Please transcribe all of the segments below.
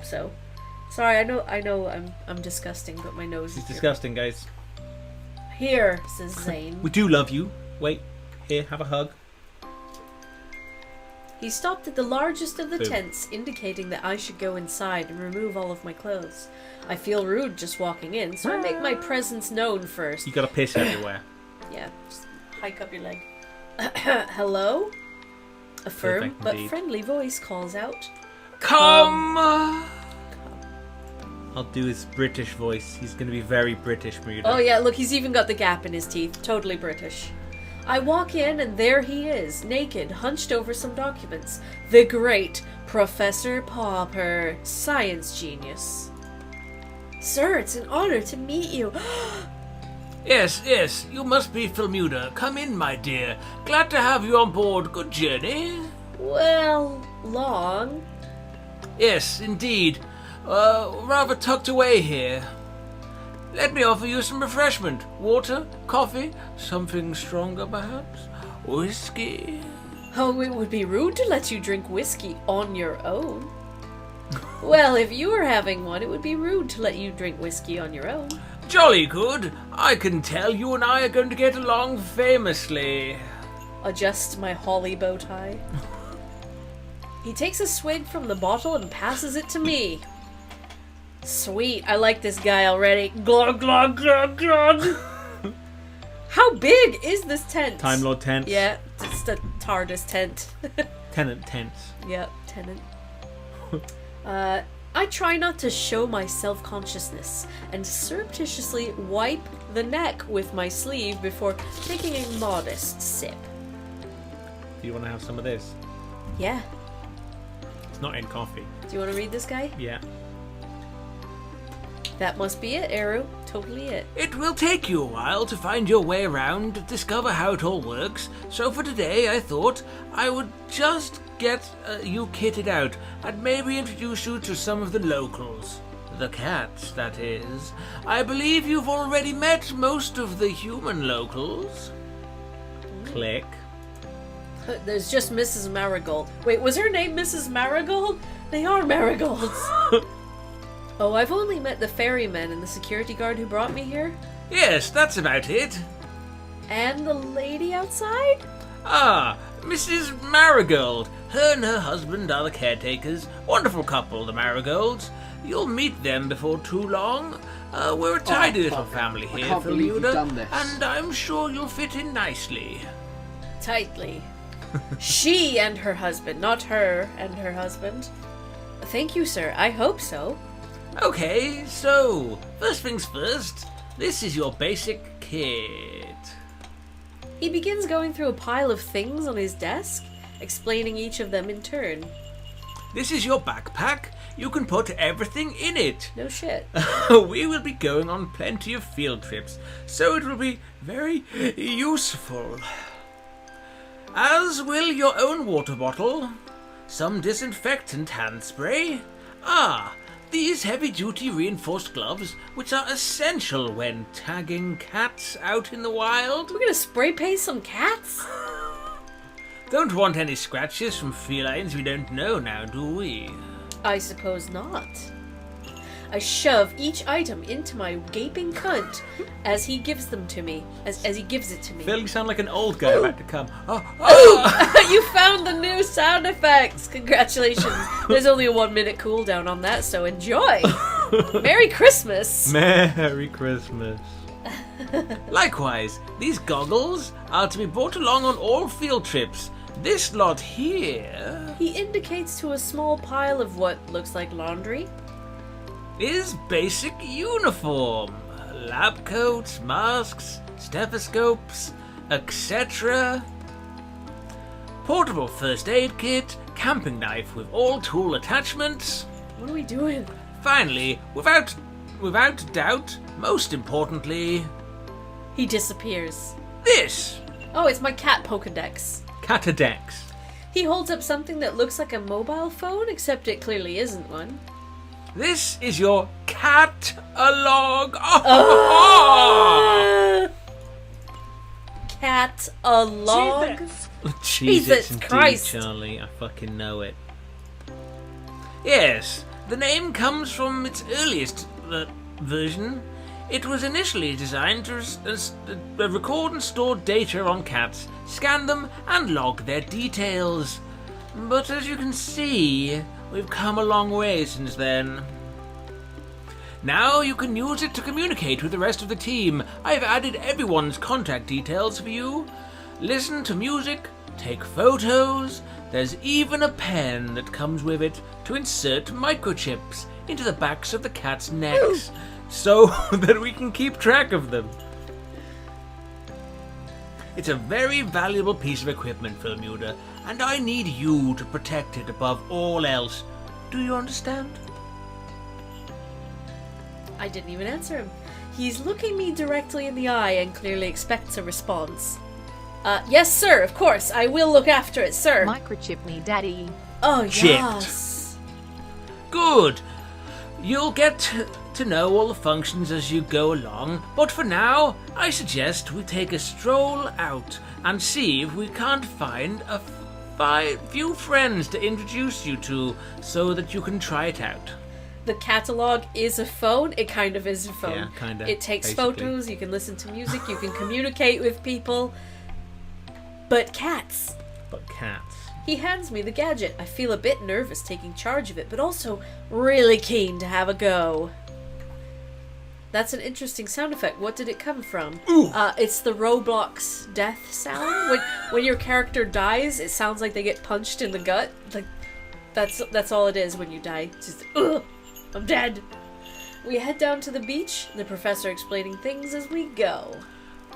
so. Sorry, I know I'm disgusting, but my nose She's is disgusting, guys. Here, says Zane. We do love you. Wait, here, have a hug. He stopped at the largest of the Boom. tents, indicating that I should go inside and remove all of my clothes. I feel rude just walking in, so I make my presence known first. You gotta piss everywhere. Yeah, just hike up your leg. Hello? A firm Perfect but indeed. friendly voice calls out. Come! I'll do his British voice. He's gonna be very British, Marita. Oh yeah, look, he's even got the gap in his teeth. Totally British. I walk in and there he is, naked, hunched over some documents. The great Professor Popper, science genius. Sir, it's an honor to meet you. Yes, you must be Filmuda. Come in, my dear. Glad to have you on board. Good journey. Well, long. Yes, indeed. Rather tucked away here. Let me offer you some refreshment. Water, coffee, something stronger perhaps? Whiskey? Oh, it would be rude to let you drink whiskey on your own. Well, if you were having one, it would be rude to let you drink whiskey on your own. Jolly good. I can tell you and I are going to get along famously. Adjust my holly bow tie. He takes a swig from the bottle and passes it to me. Sweet, I like this guy already. Glug, glug, glug, glug. How big is this tent? Time Lord tent. Yeah, it's the TARDIS tent. Tenant tents. Yep, tenant. I try not to show my self-consciousness and surreptitiously wipe the neck with my sleeve before taking a modest sip. Do you want to have some of this? Yeah. It's not in coffee. Do you want to read this guy? Yeah. That must be it, Eru. Totally it. It will take you a while to find your way around, discover how it all works, so for today I thought I would just get you kitted out and maybe introduce you to some of the locals. The cats, that is. I believe you've already met most of the human locals. Click. There's just Mrs. Marigold. Wait, was her name Mrs. Marigold? They are marigolds. Oh, I've only met the ferryman and the security guard who brought me here. Yes, that's about it. And the lady outside? Ah, Mrs. Marigold. Her and her husband are the caretakers. Wonderful couple, the Marigolds. You'll meet them before too long. We're a tidy little family here, can't believe you've Filmuda, done this. and I'm sure you'll fit in nicely. Tightly. She and her husband, not her and her husband. Thank you, sir. I hope so. Okay, so, first things first, this is your basic kit. He begins going through a pile of things on his desk, explaining each of them in turn. This is your backpack. You can put everything in it. No shit. We will be going on plenty of field trips, so it will be very useful. As will your own water bottle, some disinfectant hand spray. These heavy-duty reinforced gloves, which are essential when tagging cats out in the wild. We're gonna spray paint some cats? Don't want any scratches from felines we don't know now, do we? I suppose not. I shove each item into my gaping cunt as he gives them to me. As he gives it to me. Phil, you sound like an old guy about to come. You found the new sound effects! Congratulations. There's only a 1 minute cooldown on that, so enjoy! Merry Christmas! Merry Christmas. Likewise, these goggles are to be brought along on all field trips. This lot here He indicates to a small pile of what looks like laundry. is basic uniform. Lab coats, masks, stethoscopes, etc. Portable first aid kit, camping knife with all tool attachments. What are we doing? Finally, without doubt, most importantly, He disappears. this. Oh, it's my cat Pokedex. Catadex. He holds up something that looks like a mobile phone, except it clearly isn't one. This is your cat-a-log. Cat a log? Jesus Jesus indeed, Christ. Charlie. I fucking know it. Yes, The name comes from its earliest version. It was initially designed to record and store data on cats, scan them, and log their details. But as you can see, we've come a long way since then. Now you can use it to communicate with the rest of the team. I've added everyone's contact details for you. Listen to music, take photos. There's even a pen that comes with it to insert microchips into the backs of the cats' necks so that we can keep track of them. It's a very valuable piece of equipment, Filmuda, and I need you to protect it above all else. Do you understand? I didn't even answer him. He's looking me directly in the eye and clearly expects a response. Yes, sir, of course. I will look after it, sir. Microchip me, daddy. Oh, Chipped. yes. Good. You'll get to know all the functions as you go along, but for now, I suggest we take a stroll out and see if we can't find a few friends to introduce you to so that you can try it out. The catalog is a phone. It kind of is a phone. Yeah, kinda, It takes basically. photos, you can listen to music, you can communicate with people. But cats. But cats. He hands me the gadget. I feel a bit nervous taking charge of it, but also really keen to have a go. That's an interesting sound effect. What did it come from? It's the Roblox death sound. When your character dies, it sounds like they get punched in the gut. Like that's all it is when you die. It's just, ugh, I'm dead. We head down to the beach, the professor explaining things as we go.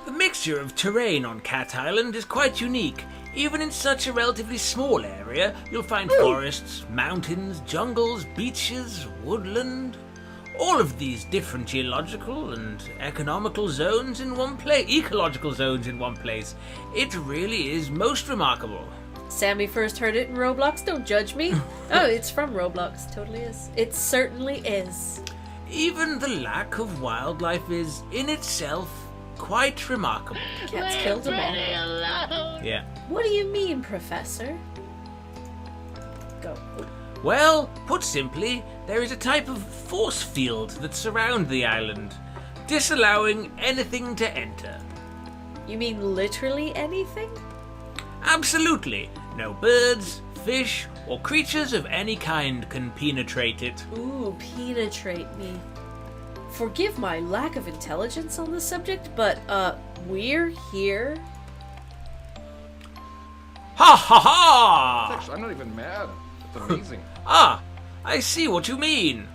The mixture of terrain on Cat Island is quite unique. Even in such a relatively small area, you'll find forests, mountains, jungles, beaches, woodland. All of these different geological and economical zones in one place. Ecological zones in one place. It really is most remarkable. Sammy first heard it in Roblox. Don't judge me. Oh, it's from Roblox. Totally is. It certainly is. Even the lack of wildlife is, in itself, quite remarkable. Cats killed them all. Yeah. What do you mean, Professor? Go. Well, put simply, there is a type of force field that surrounds the island, disallowing anything to enter. You mean literally anything? Absolutely. No birds, fish, or creatures of any kind can penetrate it. Ooh, penetrate me. Forgive my lack of intelligence on the subject, but, we're here? Ha ha ha! Actually, I'm not even mad. It's amazing. Ah, I see what you mean.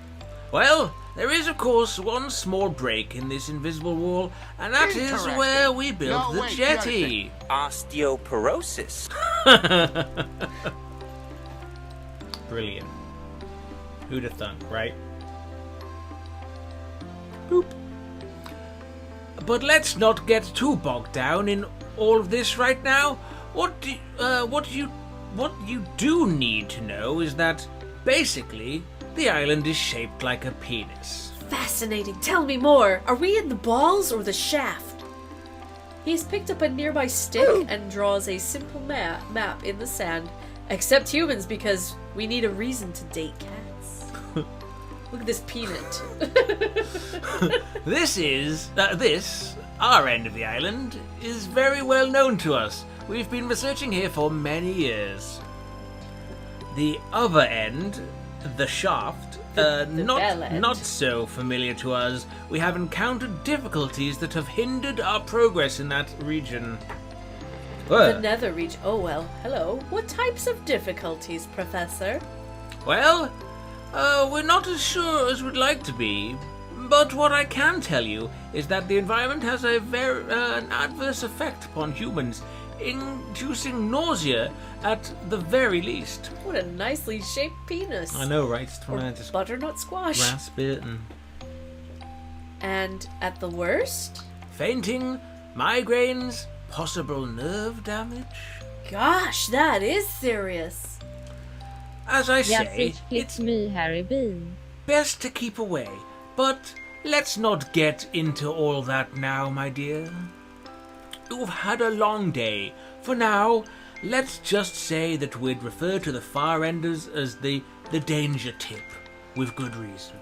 Well, there is of course one small break in this invisible wall, and that is Interesting. where we built No, the wait, you gotta jetty. Osteoporosis. Brilliant. Who'd have thunk, right? But let's not get too bogged down in all of this right now. What you do need to know is that basically the island is shaped like a penis. Fascinating. Tell me more. Are we in the balls or the shaft? He's picked up a nearby stick and draws a simple map in the sand. Except humans, because we need a reason to date cats. Look at this peanut. This, our end of the island, is very well known to us. We've been researching here for many years. The other end, the shaft, bell end. not so familiar to us. We have encountered difficulties that have hindered our progress in that region. The nether region. Oh well, hello. What types of difficulties, Professor? Well, we're not as sure as we'd like to be, but what I can tell you is that the environment has an adverse effect upon humans, inducing nausea at the very least. What a nicely shaped penis. I know, right? It's Or trying to just butternut squash. grasp it and... And at the worst? Fainting, migraines, possible nerve damage. Gosh, that is serious. As I Yeah, say, it's it's me, Harry Bean. best to keep away, but let's not get into all that now, my dear. You've had a long day. For now, let's just say that we'd refer to the far enders as the danger tip. with good reason.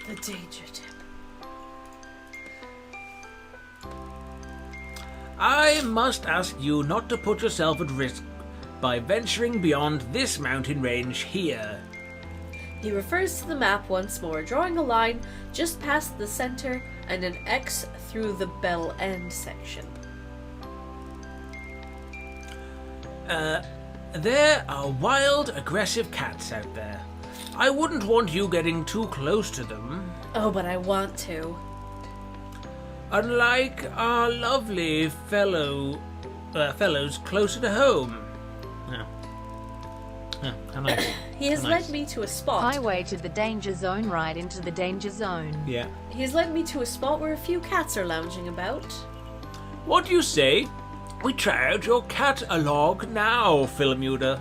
The danger tip. I must ask you not to put yourself at risk by venturing beyond this mountain range here. He refers to the map once more, drawing a line just past the center and an X through the bell end section. There are wild, aggressive cats out there. I wouldn't want you getting too close to them. Oh, but I want to. Unlike our lovely fellows closer to home. Yeah. Yeah, how nice. He has led me to a spot. Highway to the danger zone, right into the danger zone. Yeah. He has led me to a spot where a few cats are lounging about. What do you say? We try out your cat-a-log now, Filmuda.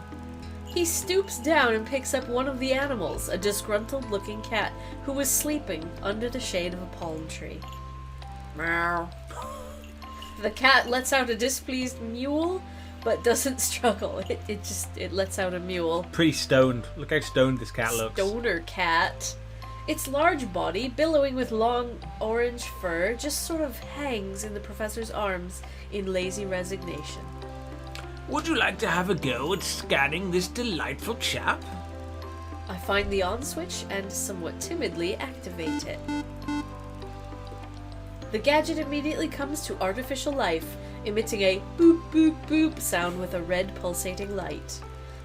He stoops down and picks up one of the animals, a disgruntled-looking cat who was sleeping under the shade of a palm tree. Meow. The cat lets out a displeased mewl, but doesn't struggle. It lets out a mewl. Pretty stoned. Look how stoned this cat looks. Stoner cat. Its large body, billowing with long orange fur, just sort of hangs in the professor's arms in lazy resignation. Would you like to have a go at scanning this delightful chap? I find the on switch and somewhat timidly activate it. The gadget immediately comes to artificial life, emitting a boop boop boop sound with a red pulsating light.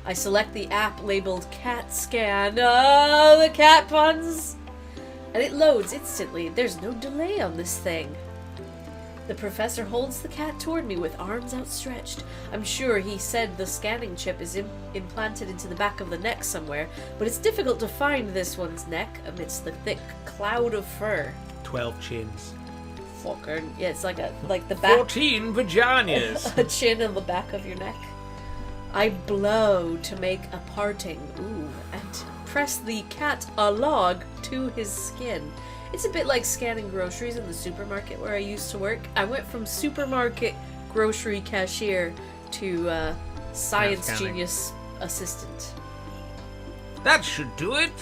I select the app labeled Cat Scan. Oh, the cat puns! And it loads instantly. There's no delay on this thing. The professor holds the cat toward me with arms outstretched. I'm sure he said the scanning chip is implanted into the back of the neck somewhere, but it's difficult to find this one's neck amidst the thick cloud of fur. 12 chins. Fucking yeah, it's like the back 14 vaginas. a chin on the back of your neck. I blow to make a parting, and press the cat-a-log to his skin. It's a bit like scanning groceries in the supermarket where I used to work. I went from supermarket grocery cashier to science genius assistant. That should do it.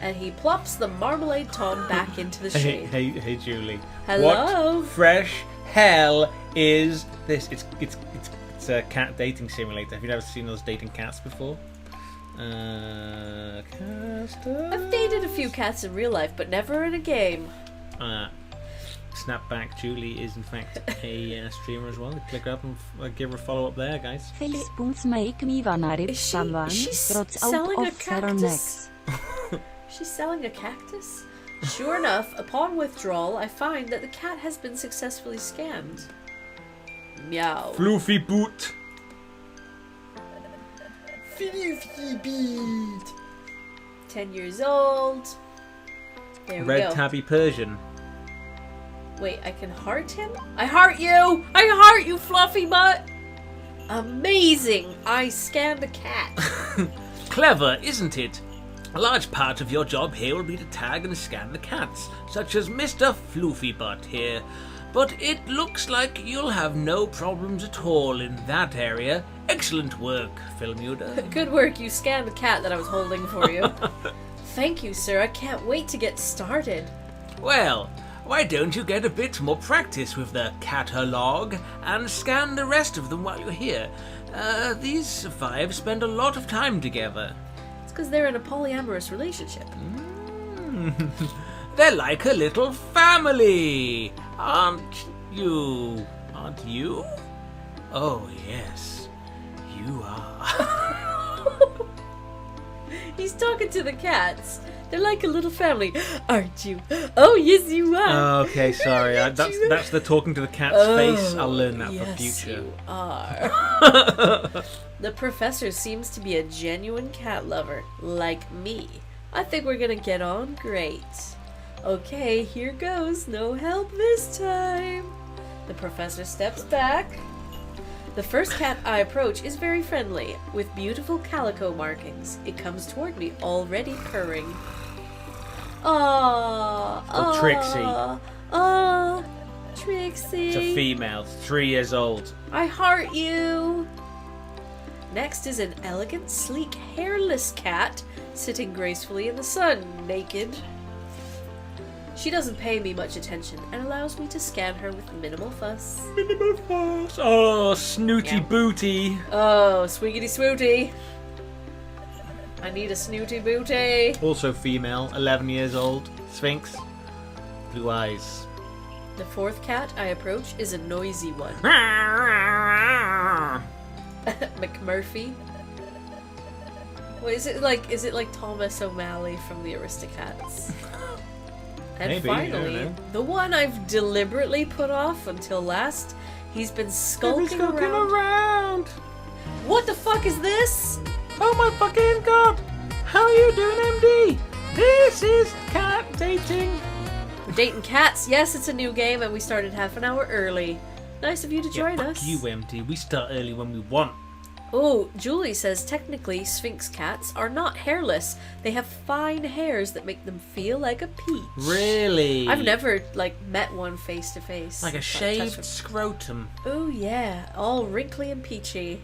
And he plops the Marmalade Tom back into the shade. Hey, Julie. Hello? What fresh hell is this? It's a cat dating simulator. Have you ever seen those dating cats before? I've dated a few cats in real life, but never in a game. Snapback Julie is in fact a streamer as well. Click her up and give her a follow up there, guys. Is she selling a cactus? She's selling a cactus? Sure enough, upon withdrawal, I find that the cat has been successfully scanned. Meow. Floofy boot. Floofy beat. 10 years old. There we Red go. tabby Persian. Wait, I can heart him? I heart you! I heart you, fluffy butt! Amazing! I scanned a cat. Clever, isn't it? A large part of your job here will be to tag and scan the cats, such as Mr. Floofybutt here. But it looks like you'll have no problems at all in that area. Excellent work, Filmuda. Good work, you scanned the cat that I was holding for you. Thank you, sir. I can't wait to get started. Well, why don't you get a bit more practice with the cat-a-log and scan the rest of them while you're here? These 5 spend a lot of time together. It's because they're in a polyamorous relationship. They're like a little family, aren't you? Aren't you? Oh, yes, you are. He's talking to the cats. They're like a little family, aren't you? Oh, yes, you are. Okay, sorry. That's the talking to the cat's face. I'll learn that for future. You are. The professor seems to be a genuine cat lover, like me. I think we're gonna get on great. Okay, here goes. No help this time. The professor steps back. The first cat I approach is very friendly, with beautiful calico markings. It comes toward me, already purring. Aww. called Trixie. Aww. Trixie. It's a female, 3 years old. I heart you. Next is an elegant, sleek, hairless cat sitting gracefully in the sun, naked. She doesn't pay me much attention and allows me to scan her with minimal fuss. Minimal fuss. Oh, snooty Yeah. booty. Oh, swiggity swooty. I need a snooty booty. Also female, 11 years old. Sphinx. Blue eyes. The fourth cat I approach is a noisy one. McMurphy. What is it like? Is it like Thomas O'Malley from the Aristocats? And Maybe, I don't finally, know. the one I've deliberately put off until last. He's been skulking around. What the fuck is this? Oh my fucking god! How are you doing, MD? This is cat dating. We're dating cats. Yes, it's a new game, and we started half an hour early. Nice of you to join fuck us. you, MD. We start early when we want. Oh, Julie says technically Sphinx cats are not hairless. They have fine hairs that make them feel like a peach. Really? I've never met one face to face. Like a shaved scrotum. Oh yeah, all wrinkly and peachy.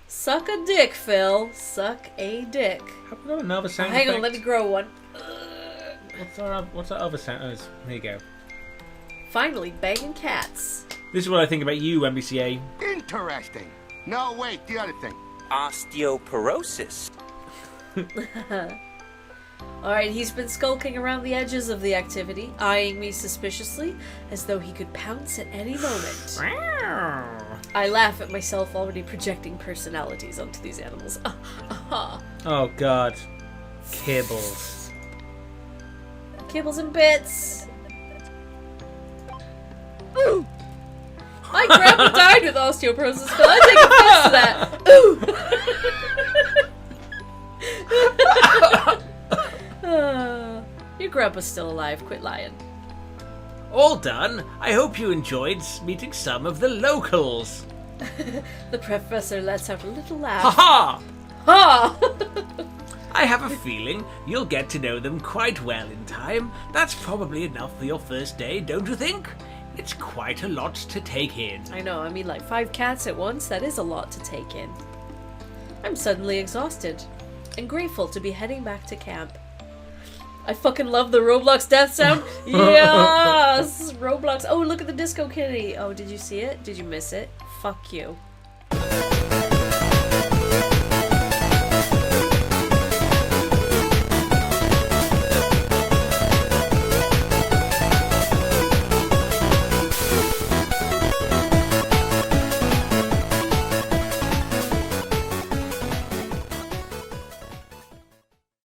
Suck a dick, Phil. Suck a dick. Have we got another sound Hang on, effect? let me grow one. What's our other sound? Oh, there you go. Finally, banging cats. This is what I think about you, MBCA. Interesting. No, wait, the other thing. Osteoporosis. Alright, he's been skulking around the edges of the activity, eyeing me suspiciously, as though he could pounce at any moment. I laugh at myself already projecting personalities onto these animals. Oh god. Kibbles. Kibbles and bits. Ooh. My grandpa died with osteoporosis, Phil. I take offense to that. Ooh. Your grandpa's still alive. Quit lying. All done. I hope you enjoyed meeting some of the locals. The professor lets out a little laugh. Ha Ha! I have a feeling you'll get to know them quite well in time. That's probably enough for your first day, don't you think? It's quite a lot to take in. I know, I mean like 5 cats at once, that is a lot to take in. I'm suddenly exhausted and grateful to be heading back to camp. I fucking love the Roblox death sound. Yes! Roblox. Oh, look at the disco kitty. Oh, did you see it? Did you miss it? Fuck you.